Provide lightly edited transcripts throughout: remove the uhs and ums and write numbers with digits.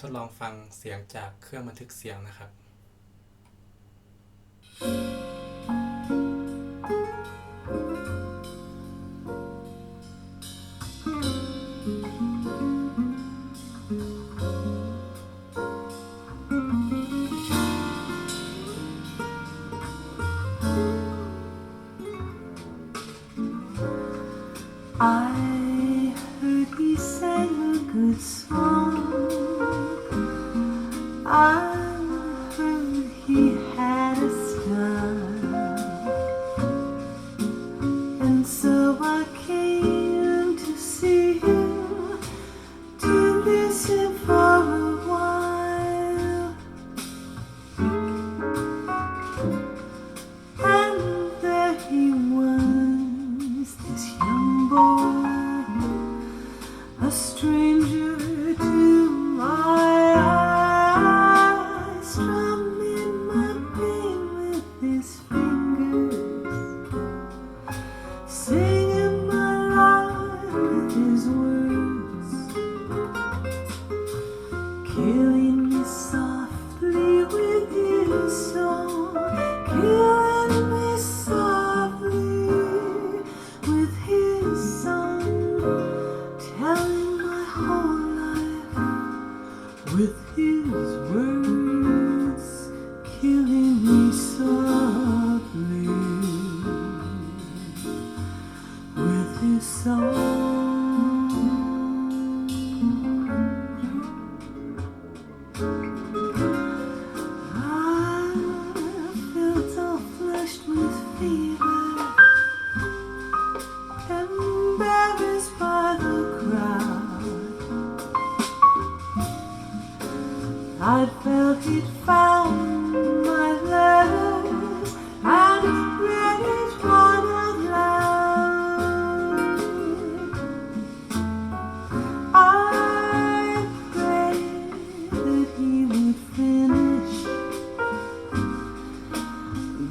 ทดลองฟังเสียงจากเครื่องบันทึกเสียงนะครับI heard he sang a good song. I heard he had a style, and so I came to see him, to listen for a while. And there he was, this young boy, a stranger to my eyes, strumming my pain with his fingers, singing my life with his words, killing me softly with his song, killing me softly with his song, telling my whole life with his words, killing me softly with his song. I felt all flushed with fever, embarrassed by the crowd. I felt he'd found my letters and read each one out loud. I prayed that he would finish,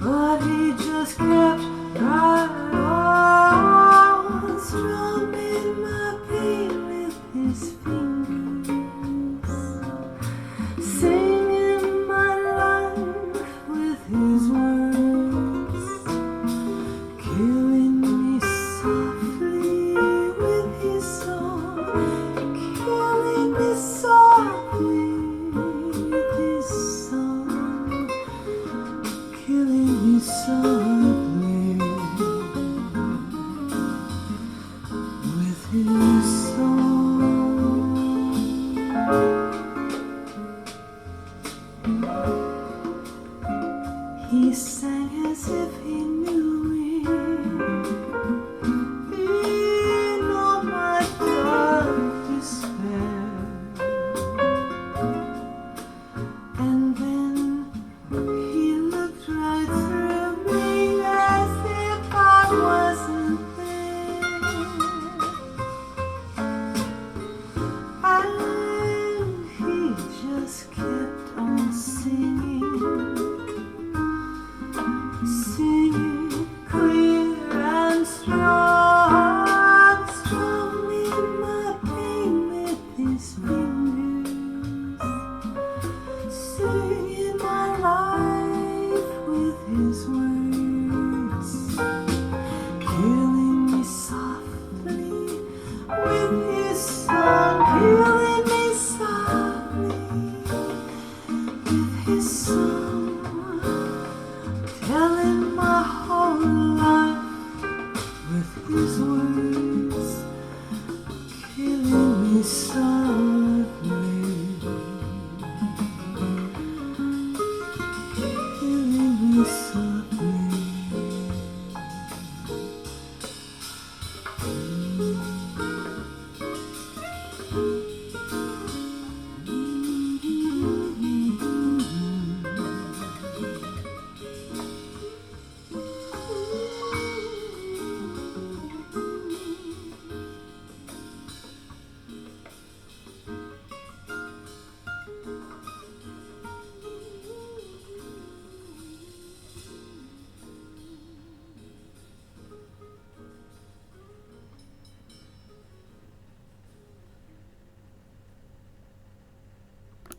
but he just kept right on, strumming my pain with his fingers, singing my life with his words, killing me softly with his song, killing me softly with his song, killing me softly with his song.